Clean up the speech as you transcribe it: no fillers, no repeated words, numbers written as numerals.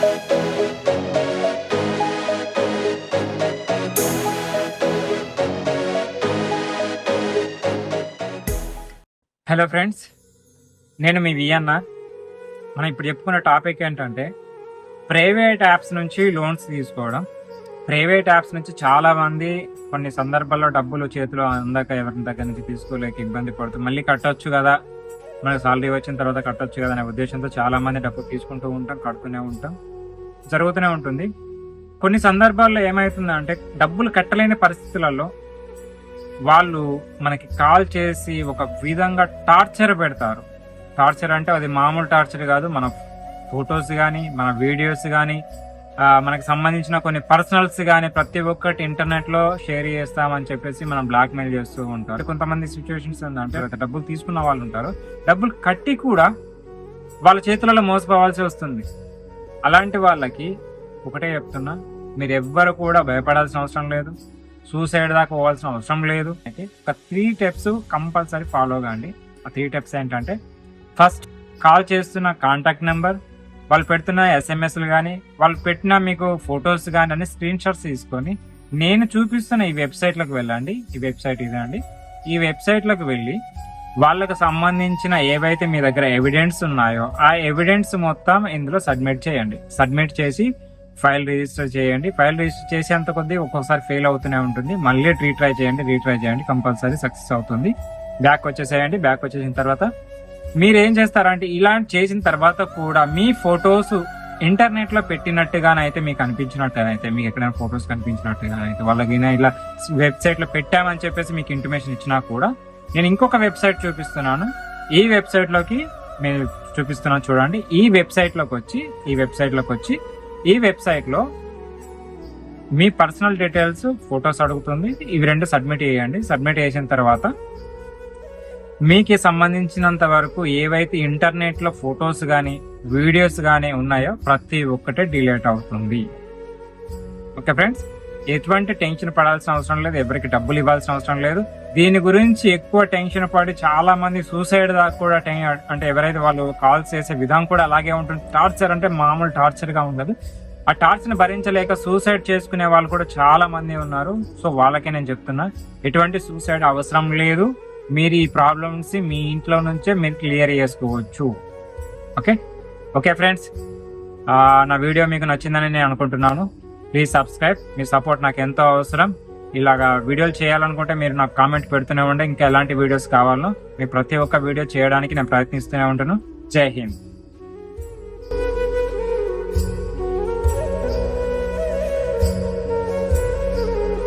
Hello friends, నేను మీ వియన్న. మనం ఇప్పుడు చెప్పుకున్న టాపిక్ ఏంటంటే ప్రైవేట్ యాప్స్ నుంచి లోన్స్ తీసుకోవడం. ప్రైవేట్ యాప్స్ నుంచి చాలామంది కొన్ని సందర్భాల్లో డబ్బులు చేతిలో అందాక ఎవరి దగ్గర నుంచి తీసుకోలేక ఇబ్బంది పడుతుంది. మళ్ళీ కట్టొచ్చు కదా, మనకు సాలరీ వచ్చిన తర్వాత కట్టొచ్చు కదా అనే ఉద్దేశంతో చాలామంది డబ్బులు తీసుకుంటూ ఉంటాం, కడుతూనే ఉంటాం, జరుగుతూనే ఉంటుంది. కొన్ని సందర్భాల్లో ఏమవుతుందంటే డబ్బులు కట్టలేని పరిస్థితులలో వాళ్ళు మనకి కాల్ చేసి ఒక విధంగా టార్చర్ పెడతారు. టార్చర్ అంటే అది మామూలు టార్చర్ కాదు. మన ఫొటోస్ కానీ, మన వీడియోస్ కానీ, మనకి సంబంధించిన కొన్ని పర్సనల్స్ కానీ ప్రతి ఒక్కటి ఇంటర్నెట్లో షేర్ చేస్తామని చెప్పేసి మనం బ్లాక్మెయిల్ చేస్తూ ఉంటారు. కొంతమంది సిచ్యువేషన్స్ ఏంటంటే డబ్బులు తీసుకున్న వాళ్ళు ఉంటారు, డబ్బులు కట్టి కూడా వాళ్ళ చేతులలో మోసపోవాల్సి వస్తుంది. అలాంటి వాళ్ళకి ఒకటే చెప్తున్నా, మీరు ఎవ్వరు కూడా భయపడాల్సిన అవసరం లేదు, సూసైడ్ దాకా పోవాల్సిన అవసరం లేదు. అయితే ఒక 3 steps కంపల్సరీ ఫాలో కాండి. ఆ 3 steps ఏంటంటే, ఫస్ట్ కాల్ చేస్తున్న కాంటాక్ట్ నెంబర్, వాళ్ళు పెడుతున్న SMS కానీ, వాళ్ళు పెట్టిన మీకు ఫొటోస్ కానీ అన్ని స్క్రీన్ షాట్స్ తీసుకొని నేను చూపిస్తున్న ఈ వెబ్సైట్లోకి వెళ్ళండి. ఈ వెబ్సైట్ ఇదే అండి. ఈ వెబ్సైట్లోకి వెళ్ళి వాళ్ళకు సంబంధించిన ఏవైతే మీ దగ్గర ఎవిడెన్స్ ఉన్నాయో ఆ ఎవిడెన్స్ మొత్తం ఇందులో సబ్మిట్ చేయండి. సబ్మిట్ చేసి ఫైల్ రిజిస్టర్ చేయండి. ఫైల్ రిజిస్టర్ చేసేంత కొద్దీ ఒక్కొక్కసారి ఫెయిల్ అవుతూనే ఉంటుంది. మళ్ళీ రీట్రై చేయండి, కంపల్సరీ సక్సెస్ అవుతుంది. బ్యాక్ వచ్చేసేయండి. బ్యాక్ వచ్చేసిన తర్వాత మీరు ఏం చేస్తారంటే, ఇలా చేసిన తర్వాత కూడా మీ ఫొటోస్ ఇంటర్నెట్ లో పెట్టినట్టుగానైతే మీకు అనిపించినట్టుగానైతే, మీకు ఎక్కడైనా ఫొటోస్ కనిపించినట్టుగానైతే, వాళ్ళకి ఇలా వెబ్సైట్ లో పెట్టామని చెప్పేసి మీకు ఇంటిమేషన్ ఇచ్చినా కూడా, నేను ఇంకొక వెబ్సైట్ చూపిస్తున్నాను. ఈ వెబ్సైట్ లోకి నేను చూపిస్తున్నాను చూడండి. ఈ వెబ్సైట్ లోకి వచ్చి ఈ వెబ్సైట్ లో మీ పర్సనల్ డీటెయిల్స్, ఫొటోస్ అడుగుతుంది. ఇవి 2 సబ్మిట్ చేయండి. సబ్మిట్ చేసిన తర్వాత మీకు సంబంధించినంత వరకు ఏవైతే ఇంటర్నెట్ లో ఫొటోస్ కానీ వీడియోస్ కానీ ఉన్నాయో ప్రతి ఒక్కటే డిలీట్ అవుతుంది. ఓకే ఫ్రెండ్స్, ఎటువంటి టెన్షన్ పడాల్సిన అవసరం లేదు, ఎవరికి డబ్బులు ఇవ్వాల్సిన అవసరం లేదు. దీని గురించి ఎక్కువ టెన్షన్ పడి చాలా మంది సూసైడ్ దాకా కూడా అంటే ఎవరైతే వాళ్ళు కాల్స్ చేసే విధానం కూడా అలాగే ఉంటుంది. టార్చర్ అంటే మామూలు టార్చర్ గా ఉండదు. ఆ టార్చర్ భరించలేక సూసైడ్ చేసుకునే వాళ్ళు కూడా చాలా మంది ఉన్నారు. సో వాళ్ళకే నేను చెప్తున్నా, ఎటువంటి సూసైడ్ అవసరం లేదు. మీరు ఈ ప్రాబ్లమ్స్ మీ ఇంట్లో నుంచే మీరు క్లియర్ చేసుకోవచ్చు. ఓకే ఫ్రెండ్స్, నా వీడియో మీకు నచ్చిందని నేను అనుకుంటున్నాను. Please subscribe. మీ సపోర్ట్ నాకు ఎంతో అవసరం. ఇలాగా వీడియోలు చేయాలనుకుంటే మీరు నాకు కామెంట్ పెడుతూనే ఉంటే ఇంకా ఎలాంటి వీడియోస్ కావాలో మీ ప్రతి ఒక్క వీడియో చేయడానికి నేను ప్రయత్నిస్తూనే ఉంటాను. జై హింద్.